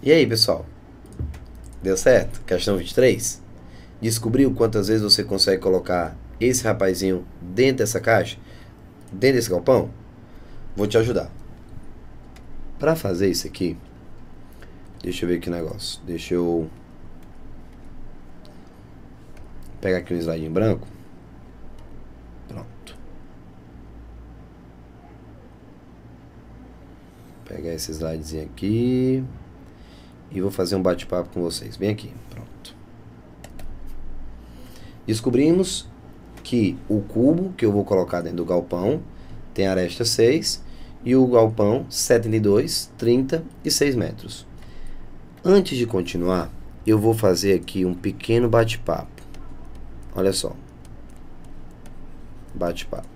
E aí, pessoal? Deu certo? Questão 23. Descobriu quantas vezes você consegue colocar esse rapazinho dentro dessa caixa? Dentro desse galpão? Vou te ajudar. Para fazer isso aqui, deixa eu ver que negócio. Deixa eu pegar aqui um slide em branco. Pronto. Pegar esse slidezinho aqui e vou fazer um bate-papo com vocês. Bem aqui, pronto. Descobrimos que o cubo que eu vou colocar dentro do galpão tem aresta 6 e o galpão 72, 30 e 6 metros. Antes de continuar, eu vou fazer aqui um pequeno bate-papo. Olha só. Bate-papo.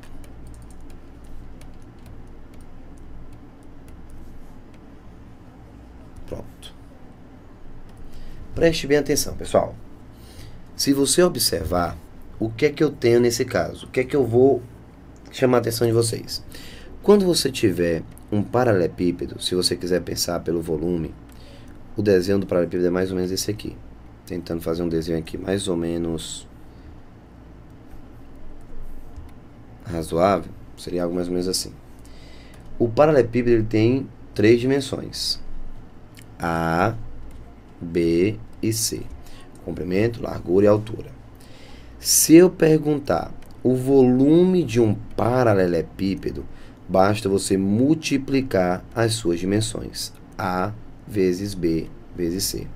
Pronto. Preste bem atenção, pessoal. Se você observar, o que é que eu tenho nesse caso? O que é que eu vou chamar a atenção de vocês? Quando você tiver um paralelepípedo, se você quiser pensar pelo volume, o desenho do paralelepípedo é mais ou menos esse aqui. Tentando fazer um desenho aqui mais ou menos razoável, seria algo mais ou menos assim. O paralelepípedo ele tem 3 dimensões: A, B e C. Comprimento, largura e altura. Se eu perguntar o volume de um paralelepípedo, basta você multiplicar as suas dimensões. A vezes B vezes C.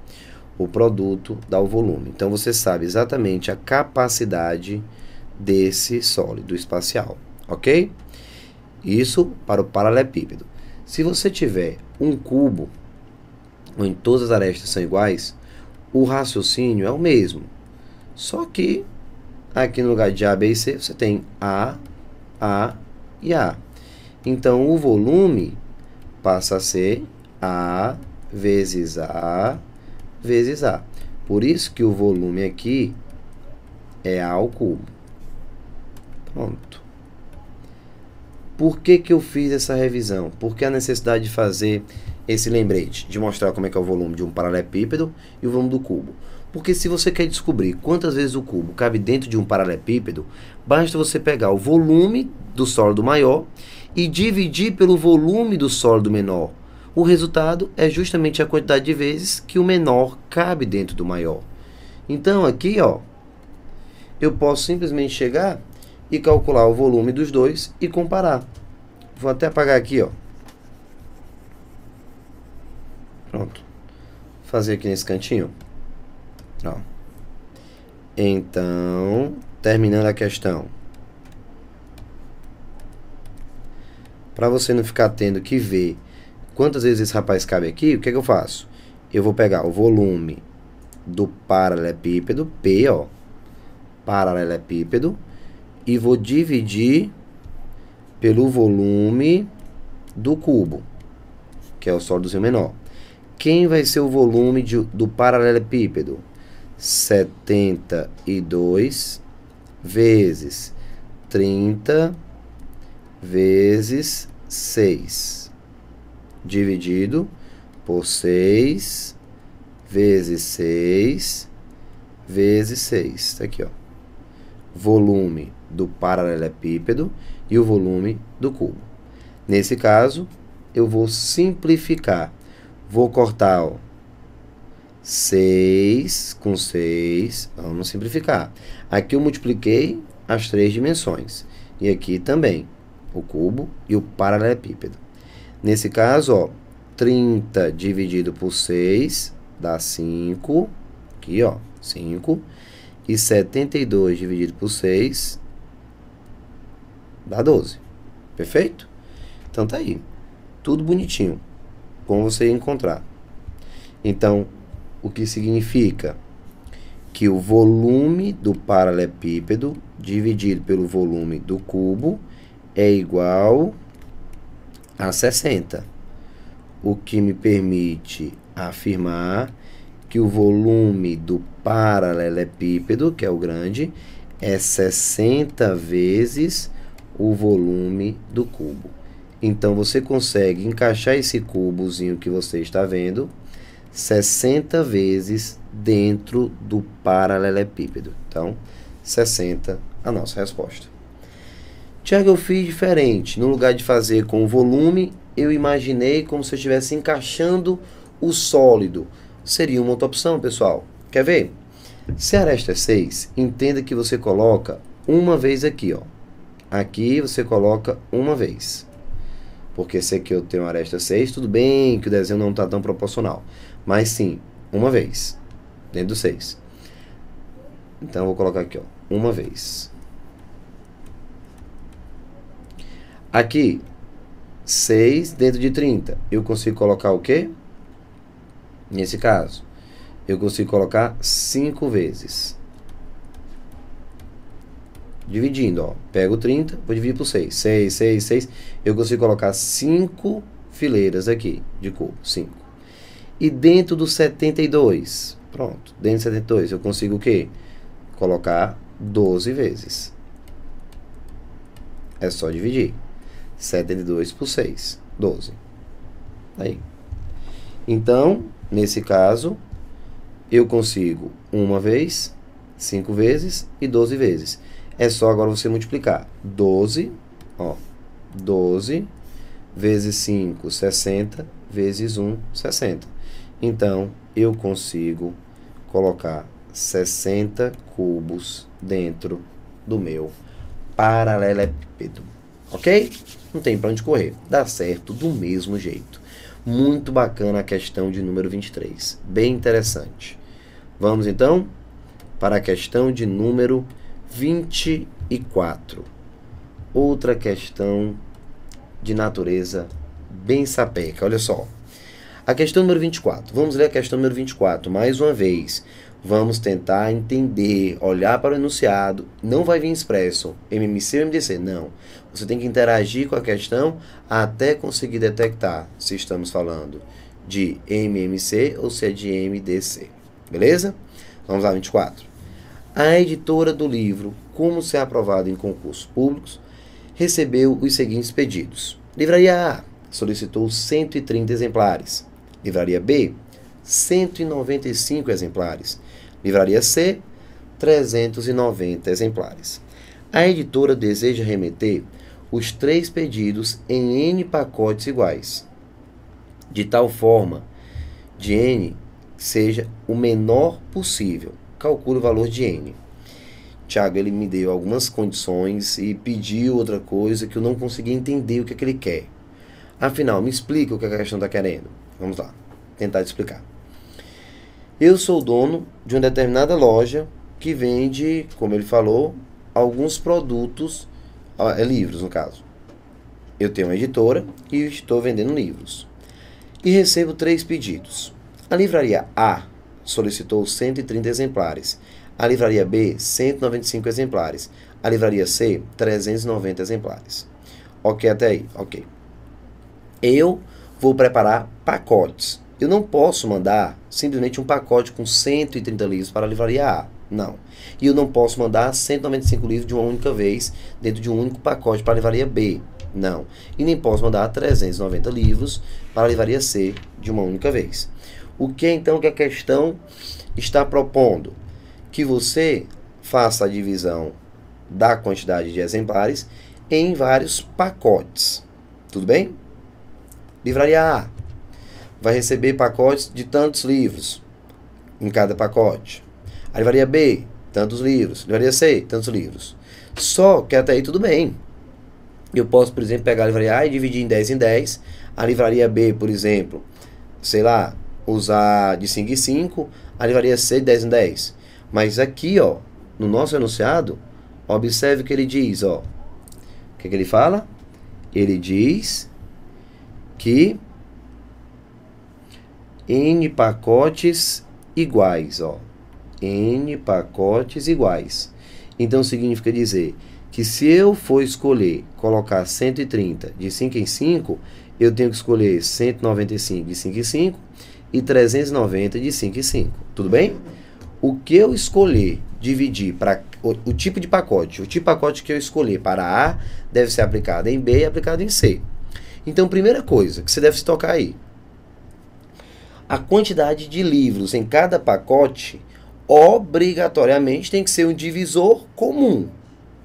O produto dá o volume. Então, você sabe exatamente a capacidade desse sólido espacial. Ok? Isso para o paralelepípedo. Se você tiver um cubo, onde todas as arestas são iguais, o raciocínio é o mesmo. Só que aqui no lugar de A, B e C, você tem A e A. Então, o volume passa a ser A vezes A vezes A. Por isso que o volume aqui é A ao cubo. Pronto. Por que que eu fiz essa revisão? Por que a necessidade de fazer esse lembrete, de mostrar como é que é o volume de um paralelepípedo e o volume do cubo? Porque se você quer descobrir quantas vezes o cubo cabe dentro de um paralelepípedo, basta você pegar o volume do sólido maior e dividir pelo volume do sólido menor. O resultado é justamente a quantidade de vezes que o menor cabe dentro do maior. Então, aqui, ó, eu posso simplesmente chegar e calcular o volume dos dois e comparar. Vou até apagar aqui, ó. Pronto. Fazer aqui nesse cantinho. Ó. Então, terminando a questão. Para você não ficar tendo que ver quantas vezes esse rapaz cabe aqui, o que é que eu faço? Eu vou pegar o volume do paralelepípedo, P, ó, paralelepípedo, e vou dividir pelo volume do cubo, que é o sólidozinho menor. Quem vai ser o volume do paralelepípedo? 72 vezes 30 vezes 6, dividido por 6 vezes 6 vezes 6. Tá aqui, ó. Volume do paralelepípedo e o volume do cubo. Nesse caso, eu vou simplificar. Vou cortar, ó, 6 com 6. Vamos simplificar. Aqui eu multipliquei as 3 dimensões. E aqui também, o cubo e o paralelepípedo. Nesse caso, ó, 30 dividido por 6 dá 5. Aqui, ó, 5. E 72 dividido por 6 dá 12. Perfeito? Então, tá aí. Tudo bonitinho. Como você encontrar. Então, o que significa? Que o volume do paralelepípedo dividido pelo volume do cubo é igual a 60. O que me permite afirmar que o volume do paralelepípedo, que é o grande, é 60 vezes o volume do cubo. Então, você consegue encaixar esse cubozinho que você está vendo 60 vezes dentro do paralelepípedo. Então, 60 a nossa resposta. Tiago, eu fiz diferente. No lugar de fazer com o volume, eu imaginei como se eu estivesse encaixando o sólido. Seria uma outra opção, pessoal. Quer ver? Se a aresta é 6, entenda que você coloca uma vez aqui, ó. Aqui você coloca uma vez. Porque se aqui eu tenho uma aresta 6, tudo bem que o desenho não está tão proporcional. Mas sim, uma vez. Dentro do 6. Então eu vou colocar aqui, ó. Uma vez. Aqui, 6 dentro de 30. Eu consigo colocar o quê? Nesse caso, eu consigo colocar 5 vezes. Dividindo, ó. Pego 30, vou dividir por 6. 6, 6, 6. Eu consigo colocar 5 fileiras aqui de cubo. 5. E dentro do 72, pronto. Dentro do 72, eu consigo o quê? Colocar 12 vezes. É só dividir. 72 por 6. 12. Aí. Então, nesse caso, eu consigo uma vez, 5 vezes e 12 vezes. É só agora você multiplicar. 12, ó. 12 vezes 5, 60, vezes 1, 60. Então, eu consigo colocar 60 cubos dentro do meu paralelepípedo. Ok? Não tem para onde correr. Dá certo do mesmo jeito. Muito bacana a questão de número 23. Bem interessante. Vamos, então, para a questão de número 24. Outra questão de natureza bem sapeca. Olha só. A questão número 24. Vamos ler a questão número 24 mais uma vez. Vamos tentar entender, olhar para o enunciado. Não vai vir expresso, MMC ou MDC, não. Você tem que interagir com a questão até conseguir detectar se estamos falando de MMC ou se é de MDC. Beleza? Vamos lá, 24. A editora do livro Como Ser Aprovado em Concursos Públicos recebeu os seguintes pedidos. Livraria A solicitou 130 exemplares. Livraria B, 195 exemplares. Livraria C, 390 exemplares. A editora deseja remeter os 3 pedidos em N pacotes iguais, de tal forma de N seja o menor possível. Calcule o valor de N. Tiago, ele me deu algumas condições e pediu outra coisa que eu não consegui entender o que é que ele quer. Afinal, me explica o que a questão está querendo. Vamos lá, tentar te explicar. Eu sou dono de uma determinada loja que vende, como ele falou, alguns produtos, livros no caso. Eu tenho uma editora e estou vendendo livros. E recebo 3 pedidos. A livraria A solicitou 130 exemplares. A livraria B, 195 exemplares. A livraria C, 390 exemplares. Ok até aí? Ok. Eu vou preparar pacotes. Eu não posso mandar simplesmente um pacote com 130 livros para a livraria A. Não. E eu não posso mandar 195 livros de uma única vez dentro de um único pacote para a livraria B. Não. E nem posso mandar 390 livros para a livraria C de uma única vez. O que então que a questão está propondo? Que você faça a divisão da quantidade de exemplares em vários pacotes. Tudo bem? Livraria A vai receber pacotes de tantos livros em cada pacote. A livraria B, tantos livros. Livraria C, tantos livros. Só que até aí tudo bem. Eu posso, por exemplo, pegar a livraria A e dividir em 10 em 10. A livraria B, por exemplo, sei lá, usar de 5 em 5. A livraria C, de 10 em 10. Mas aqui, ó, no nosso enunciado, observe o que ele diz, ó. O que ele fala? Ele diz que N pacotes iguais, ó. N pacotes iguais. Então significa dizer que se eu for escolher colocar 130 de 5 em 5, eu tenho que escolher 195 de 5 em 5 e 390 de 5 em 5. Tudo bem? O que eu escolher dividir para o tipo de pacote, que eu escolher para A deve ser aplicado em B e aplicado em C. Então, primeira coisa que você deve se tocar aí. A quantidade de livros em cada pacote obrigatoriamente tem que ser um divisor comum,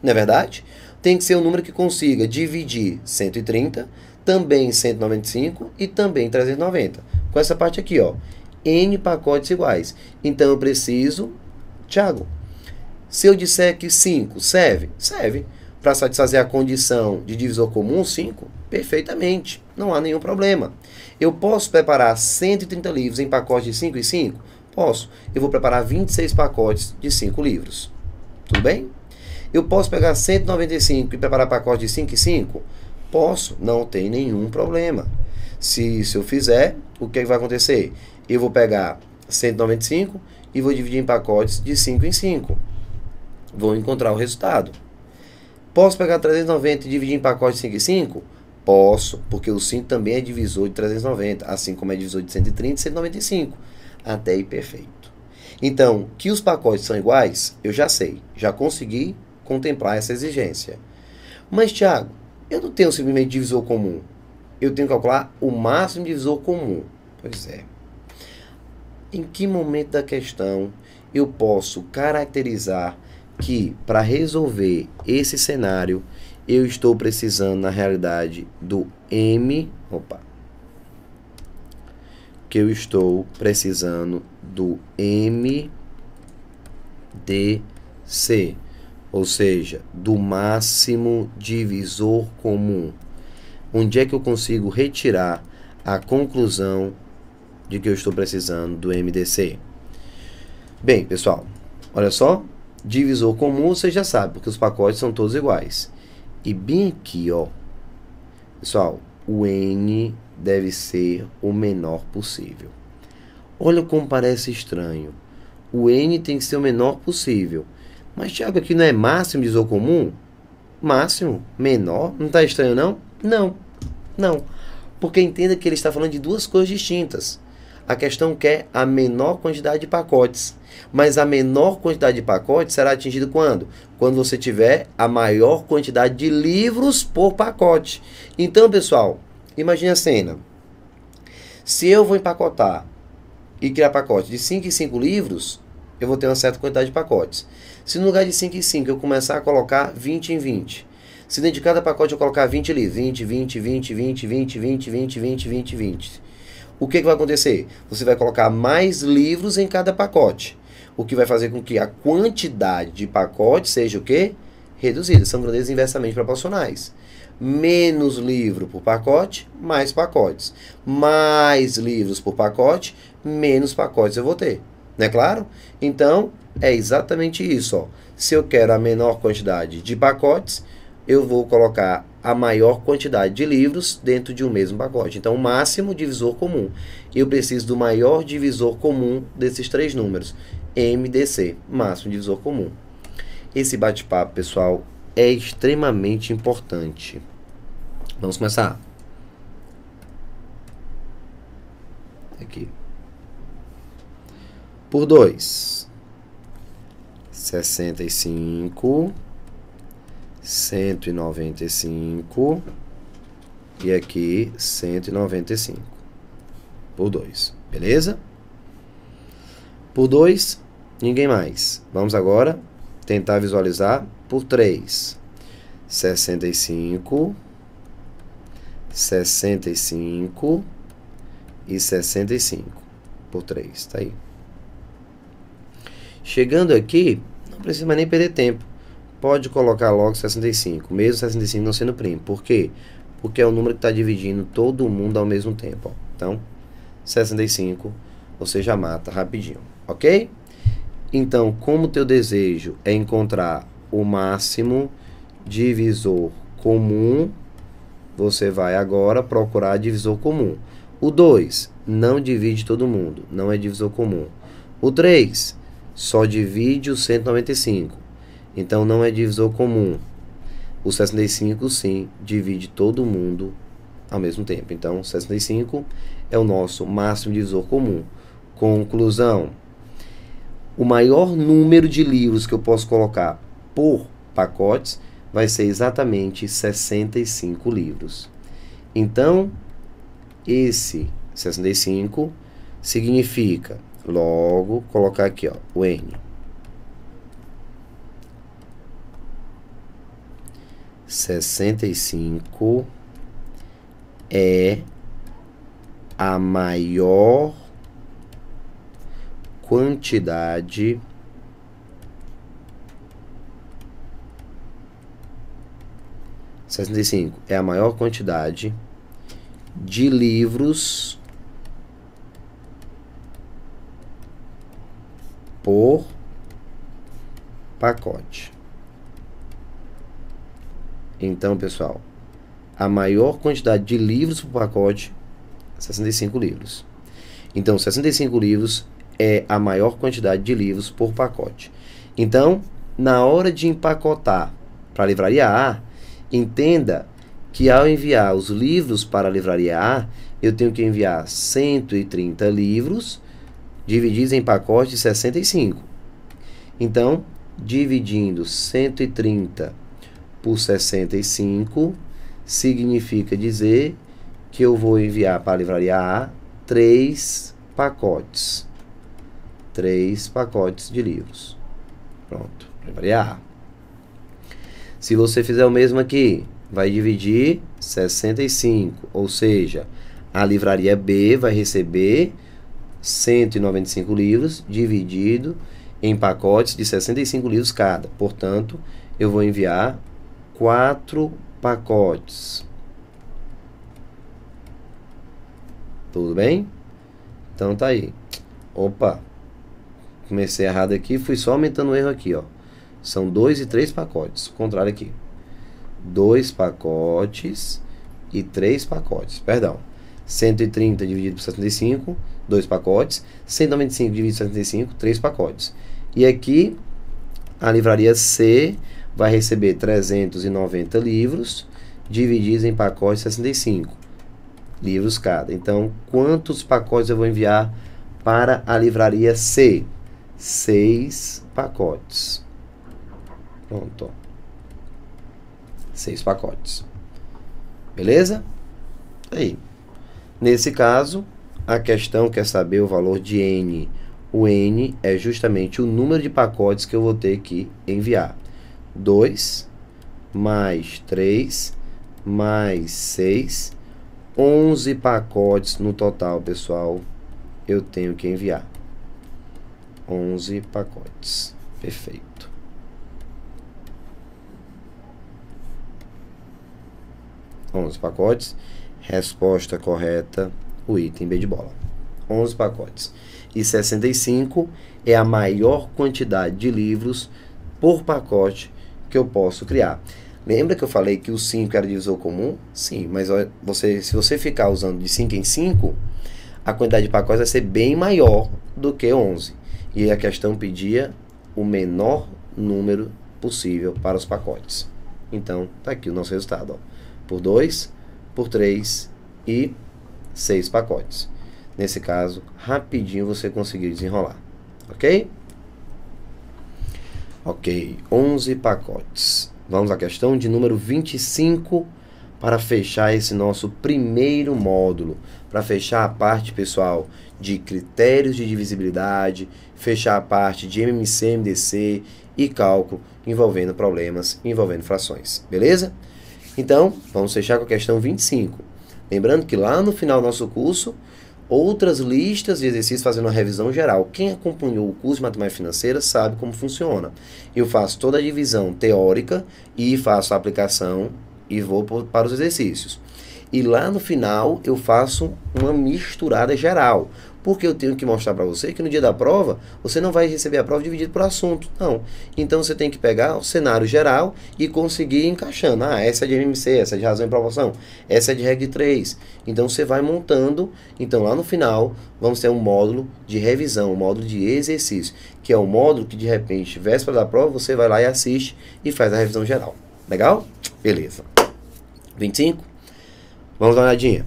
não é verdade? Tem que ser um número que consiga dividir 130, também 195 e também 390. Com essa parte aqui, ó, N pacotes iguais. Então eu preciso, Thiago, se eu disser que 5 serve? Serve. Para satisfazer a condição de divisor comum, 5? Perfeitamente. Não há nenhum problema. Eu posso preparar 130 livros em pacotes de 5 e 5? Posso. Eu vou preparar 26 pacotes de 5 livros. Tudo bem? Eu posso pegar 195 e preparar pacote de 5 e 5? Posso. Não tem nenhum problema. Se eu fizer, o que vai acontecer? Eu vou pegar 195 e vou dividir em pacotes de 5 em 5. Vou encontrar o resultado. Posso pegar 390 e dividir em pacotes de 5 em 5? Posso, porque o 5 também é divisor de 390, assim como é divisor de 130 e 195. Até aí perfeito. Então, que os pacotes são iguais, eu já sei, já consegui contemplar essa exigência. Mas, Thiago, eu não tenho simplesmente divisor comum. Eu tenho que calcular o máximo divisor comum. Pois é. Em que momento da questão eu posso caracterizar que, para resolver esse cenário, eu estou precisando, na realidade, do que eu estou precisando do MDC, ou seja, do máximo divisor comum. Onde é que eu consigo retirar a conclusão de que eu estou precisando do MDC? Bem, pessoal, olha só, divisor comum você já sabe, porque os pacotes são todos iguais. E bem aqui, ó, pessoal, o N deve ser o menor possível. Olha como parece estranho. O N tem que ser o menor possível. Mas, Thiago, aqui não é máximo divisor comum? Máximo? Menor? Não está estranho, não? Não. Porque entenda que ele está falando de duas coisas distintas. A questão quer a menor quantidade de pacotes. Mas a menor quantidade de pacotes será atingida quando? Quando você tiver a maior quantidade de livros por pacote. Então, pessoal, imagine a cena. Se eu vou empacotar e criar pacote de 5 em 5 livros, eu vou ter uma certa quantidade de pacotes. Se no lugar de 5 em 5 eu começar a colocar 20 em 20, se dentro de cada pacote eu colocar 20 livros, 20, o que vai acontecer? Você vai colocar mais livros em cada pacote, o que vai fazer com que a quantidade de pacotes seja o quê? Reduzida. São grandezas inversamente proporcionais. Menos livro por pacote, mais pacotes. Mais livros por pacote, menos pacotes eu vou ter. Não é claro? Então, é exatamente isso. Ó. Se eu quero a menor quantidade de pacotes, eu vou colocar a maior quantidade de livros dentro de um mesmo pacote. Então, o máximo divisor comum. Eu preciso do maior divisor comum desses três números. MDC, máximo divisor comum. Esse bate-papo, pessoal, é extremamente importante. Vamos começar. Aqui. Por 2. 65. 195. E aqui 195. Por 2. Beleza? Por 2, ninguém mais. Vamos agora tentar visualizar por 3. 65, 65 e 65 por 3. Tá aí. Chegando aqui, não precisa mais nem perder tempo. Pode colocar logo 65, mesmo 65 não sendo primo. Por quê? Porque é o número que está dividindo todo mundo ao mesmo tempo. Ó. Então, 65 você já mata rapidinho. Ok? Então, como o teu desejo é encontrar o máximo divisor comum, você vai agora procurar divisor comum. O 2 não divide todo mundo, não é divisor comum. O 3 só divide o 195, então não é divisor comum. O 65 sim divide todo mundo ao mesmo tempo. Então, 65 é o nosso máximo divisor comum. Conclusão: o maior número de livros que eu posso colocar por pacotes vai ser exatamente 65 livros. Então, esse 65 significa, logo, colocar aqui, ó, o N. 65 é a maior quantidade é a maior quantidade de livros por pacote. Então, pessoal, a maior quantidade de livros por pacote, 65 livros. Então, 65 livros é a maior quantidade de livros por pacote. Então, na hora de empacotar para a livraria A, entenda que ao enviar os livros para a livraria A, eu tenho que enviar 130 livros divididos em pacotes de 65. Então, dividindo 130 por 65, significa dizer que eu vou enviar para a livraria A 3 pacotes. 3 pacotes de livros. Pronto, livraria A. Se você fizer o mesmo aqui, vai dividir 65, ou seja, a livraria B vai receber 195 livros dividido em pacotes de 65 livros cada. Portanto, eu vou enviar 4 pacotes. Tudo bem? Então tá aí. Opa, comecei errado aqui, fui só aumentando o erro aqui, ó. São 2 e 3 pacotes. O contrário aqui. 2 pacotes e 3 pacotes. Perdão. 130 dividido por 75, 2 pacotes. 195 dividido por 75, 3 pacotes. E aqui, a livraria C vai receber 390 livros divididos em pacotes de 65 livros cada. Então, quantos pacotes eu vou enviar para a livraria C? 6 pacotes. Pronto. 6 pacotes. Beleza? Aí. Nesse caso, a questão quer saber o valor de N. O N é justamente o número de pacotes que eu vou ter que enviar. 2 mais 3 mais 6, 11 pacotes no total, pessoal, eu tenho que enviar. 11 pacotes. Perfeito. Onze pacotes. Resposta correta, o item B de bola. 11 pacotes. E 65 é a maior quantidade de livros por pacote que eu posso criar. Lembra que eu falei que o 5 era divisor comum? Sim, mas se você ficar usando de 5 em 5, a quantidade de pacotes vai ser bem maior do que 11. E a questão pedia o menor número possível para os pacotes. Então, tá aqui o nosso resultado, ó. Por 2, por 3 e 6 pacotes. Nesse caso, rapidinho você conseguiu desenrolar. Ok? Ok, 11 pacotes. Vamos à questão de número 25 para fechar esse nosso primeiro módulo. Para fechar a parte, pessoal, de critérios de divisibilidade, fechar a parte de MMC, MDC e cálculo envolvendo problemas, envolvendo frações. Beleza? Então, vamos fechar com a questão 25. Lembrando que lá no final do nosso curso, outras listas de exercícios fazendo uma revisão geral. Quem acompanhou o curso de Matemática Financeira sabe como funciona. Eu faço toda a divisão teórica e faço a aplicação e vou para os exercícios. E lá no final eu faço uma misturada geral. Porque eu tenho que mostrar para você que no dia da prova, você não vai receber a prova dividida por assunto. Não. Então você tem que pegar o cenário geral e conseguir ir encaixando. Ah, essa é de MMC, essa é de razão e proporção, essa é de regra de 3. Então você vai montando. Então lá no final, vamos ter um módulo de revisão, um módulo de exercício. Que é um módulo que de repente, véspera da prova, você vai lá e assiste e faz a revisão geral. Legal? Beleza. 25? Vamos dar uma olhadinha.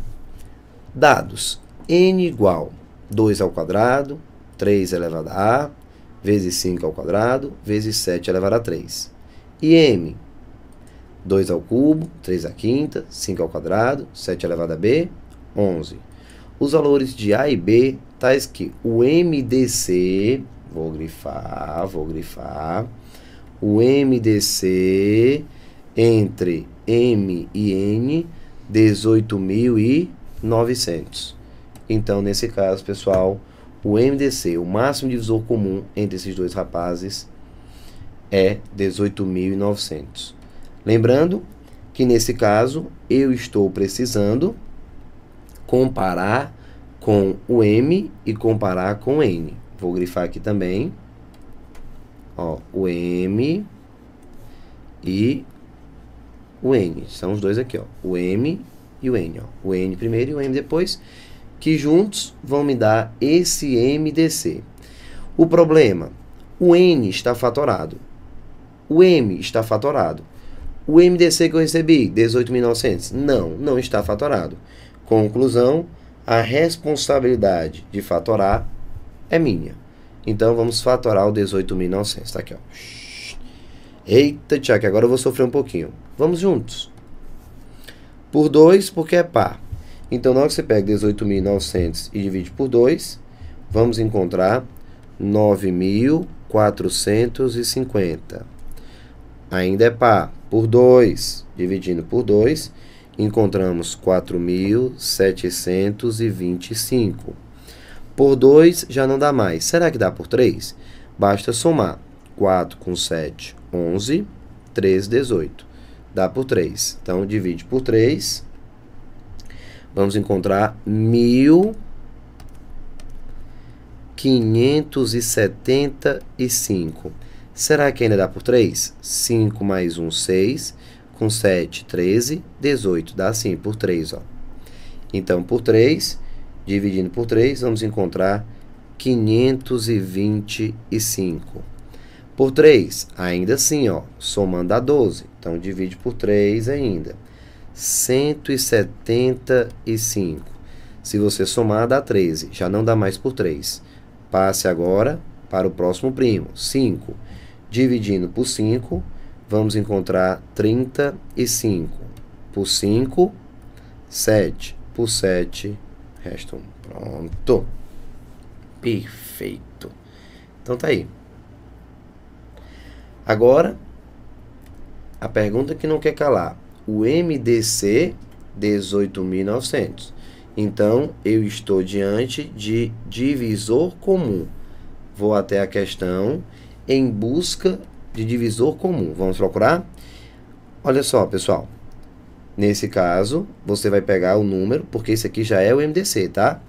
Dados. N igual 2 ao quadrado, 3 elevado a A, vezes 5 ao quadrado, vezes 7 elevado a 3. E M, 2 ao cubo, 3 à quinta, 5 ao quadrado, 7 elevado a B, 11. Os valores de A e B tá escrito o MDC, vou grifar, o MDC entre M e N, 18.900. Então, nesse caso, pessoal, o MDC, o máximo divisor comum entre esses dois rapazes, é 18.900. Lembrando que, nesse caso, eu estou precisando comparar com o M e comparar com o N. Vou grifar aqui também. Ó, o M e o N. São os dois aqui, ó. O M e o N, ó. O N primeiro e o M depois, que juntos vão me dar esse MDC. O problema, o N está fatorado. O M está fatorado. O MDC que eu recebi, 18.900, não está fatorado. Conclusão, a responsabilidade de fatorar é minha. Então, vamos fatorar o 18.900. Tá aqui, ó. Eita, Tiago, agora eu vou sofrer um pouquinho. Vamos juntos. Por 2, porque é par. Então, na hora que você pega 18.900 e divide por 2, vamos encontrar 9.450. Ainda é par. Por 2, dividindo por 2, encontramos 4.725. Por 2 já não dá mais. Será que dá por 3? Basta somar. 4 com 7, 11. 3, 18. Dá por 3. Então, divide por 3. Vamos encontrar 1.575. Será que ainda dá por 3? 5 mais 1, 6. Com 7, 13. 18. Dá sim, por 3, ó. Então, por 3, dividindo por 3, vamos encontrar 525. Por 3, ainda assim, ó, somando a 12. Então, divide por 3 ainda. 175. Se você somar, dá 13. Já não dá mais por 3. Passe agora para o próximo primo. 5. Dividindo por 5, vamos encontrar 35. Por 5, 7. Por 7, resta 1. Pronto. Perfeito. Então, tá aí. Agora, a pergunta que não quer calar. O MDC, 18.900. Então, eu estou diante de divisor comum. Vou até a questão em busca de divisor comum. Vamos procurar? Olha só, pessoal. Nesse caso, você vai pegar o número, porque esse aqui já é o MDC, tá?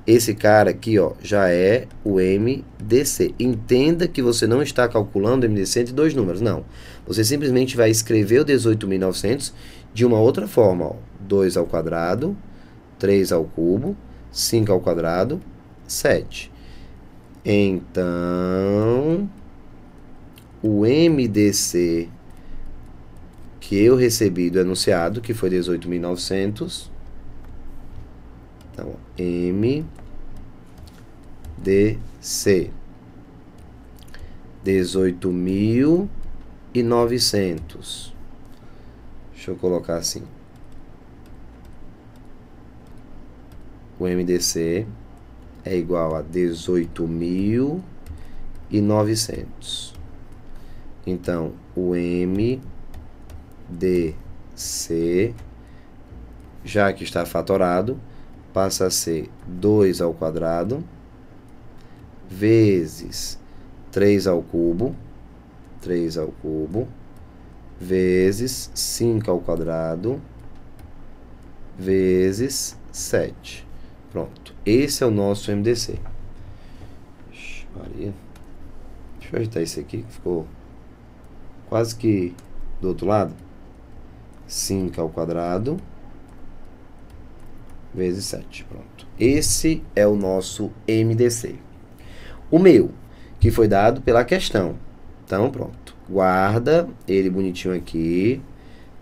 Esse cara aqui, ó, já é o MDC. Entenda que você não está calculando o MDC entre dois números, não. Você simplesmente vai escrever o 18.900 de uma outra forma, ó. 2 ao quadrado, 3 ao cubo, 5 ao quadrado, 7. Então, o MDC que eu recebi do enunciado, que foi 18.900, então, MDC 18.900. Deixa eu colocar assim. O MDC é igual a 18.900. Então, o MDC, já que está fatorado, passa a ser 2 ao quadrado vezes 3 ao cubo, vezes 5 ao quadrado, vezes 7. Pronto. Esse é o nosso MDC. Maria. Deixa eu ajeitar esse aqui, que ficou quase que do outro lado. 5 ao quadrado vezes 7. Pronto. Esse é o nosso MDC. O meu, que foi dado pela questão. Então, pronto. Guarda ele bonitinho aqui,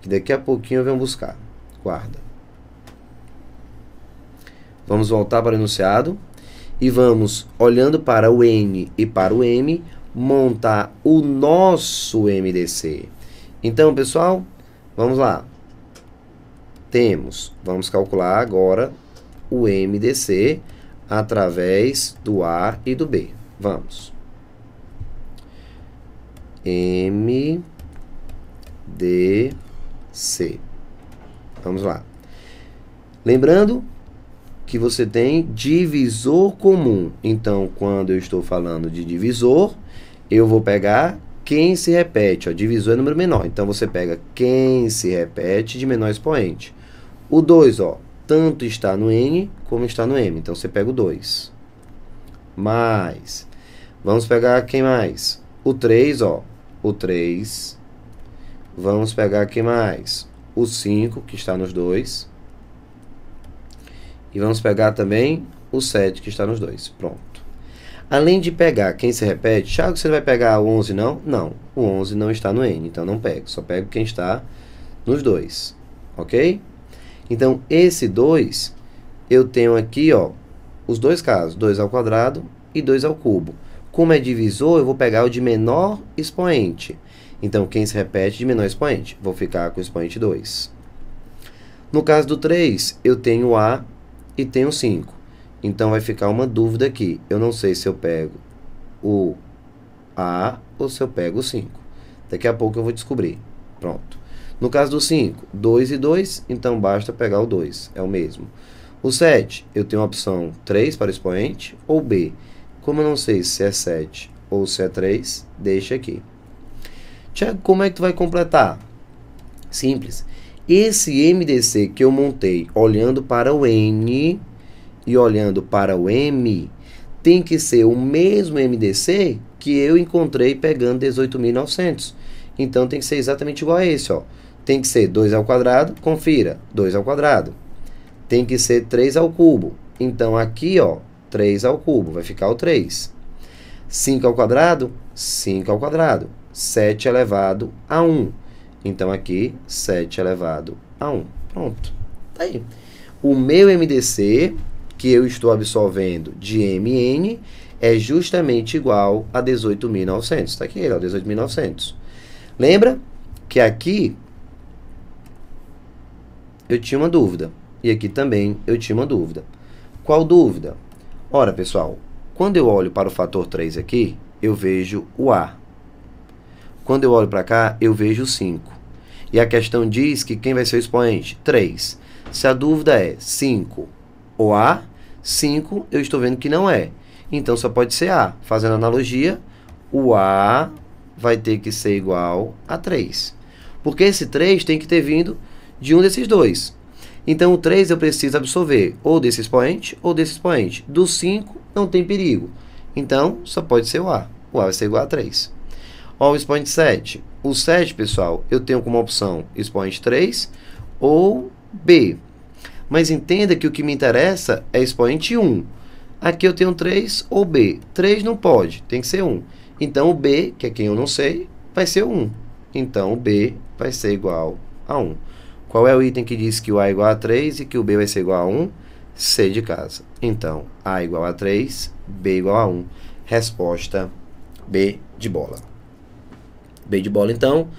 que daqui a pouquinho eu venho buscar. Guarda. Vamos voltar para o enunciado e vamos, olhando para o N e para o M, montar o nosso MDC. Então, pessoal, vamos lá. Vamos calcular agora o MDC através do A e do B. Vamos. M, D, C. Vamos lá. Lembrando que você tem divisor comum. Então, quando eu estou falando de divisor, eu vou pegar quem se repete. Ó, divisor é número menor. Então, você pega quem se repete de menor expoente. O 2, ó, tanto está no N como está no M. Então, você pega o 2. Mais. Vamos pegar quem mais? O 3, ó. O 3. Vamos pegar quem mais? O 5, que está nos dois. E vamos pegar também o 7, que está nos dois. Pronto. Além de pegar quem se repete, Thiago, você não vai pegar o 11, não? Não. O 11 não está no N, então não pego. Só pego quem está nos dois. Ok? Então, esse 2, eu tenho aqui, ó, os dois casos. 2 ao quadrado e 2 ao cubo. Como é divisor, eu vou pegar o de menor expoente. Então, quem se repete de menor expoente. Vou ficar com o expoente 2. No caso do 3, eu tenho A e tenho 5. Então, vai ficar uma dúvida aqui. Eu não sei se eu pego o A ou se eu pego o 5. Daqui a pouco eu vou descobrir. Pronto. No caso do 5, 2 e 2, então basta pegar o 2. É o mesmo. O 7, eu tenho a opção 3 para o expoente ou B. Como eu não sei se é 7 ou se é 3, deixa aqui. Tiago, como é que tu vai completar? Simples. Esse MDC que eu montei olhando para o N e olhando para o M tem que ser o mesmo MDC que eu encontrei pegando 18.900. Então tem que ser exatamente igual a esse, ó. Tem que ser 2 ao quadrado, confira, 2 ao quadrado. Tem que ser 3 ao cubo. Então aqui, ó, 3 ao cubo, vai ficar o 3. 5 ao quadrado, 5 ao quadrado. 7 elevado a 1. Então, aqui, 7 elevado a 1. Pronto. Tá aí. O meu MDC, que eu estou absorvendo de MN, é justamente igual a 18.900. Está aqui ele, ó, 18.900. Lembra que aqui eu tinha uma dúvida. E aqui também eu tinha uma dúvida. Qual dúvida? Ora, pessoal, quando eu olho para o fator 3 aqui, eu vejo o A. Quando eu olho para cá, eu vejo o 5. E a questão diz que quem vai ser o expoente? 3. Se a dúvida é 5 ou A, 5 eu estou vendo que não é. Então, só pode ser A. Fazendo analogia, o A vai ter que ser igual a 3. Porque esse 3 tem que ter vindo de um desses dois. Então, o 3 eu preciso absorver ou desse expoente ou desse expoente. Do 5 não tem perigo. Então, só pode ser o A. O A vai ser igual a 3. Ó, o expoente 7. O 7, pessoal, eu tenho como opção expoente 3 ou B. Mas entenda que o que me interessa é expoente 1. Aqui eu tenho 3 ou B. 3 não pode, tem que ser 1. Então, o B, que é quem eu não sei, vai ser 1. Então, o B vai ser igual a 1. Qual é o item que diz que o A é igual a 3 e que o B vai ser igual a 1? C de casa. Então, A igual a 3, B igual a 1. Resposta B de bola. B de bola, então,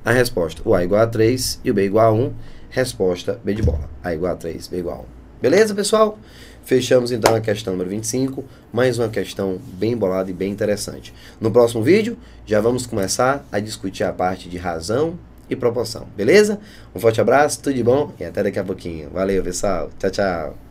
a resposta. O A igual a 3 e o B igual a 1. Resposta B de bola. A igual a 3, B igual a 1. Beleza, pessoal? Fechamos, então, a questão número 25. Mais uma questão bem bolada e bem interessante. No próximo vídeo, já vamos começar a discutir a parte de razão e proporção. Beleza? Um forte abraço, tudo de bom e até daqui a pouquinho. Valeu, pessoal. Tchau, tchau.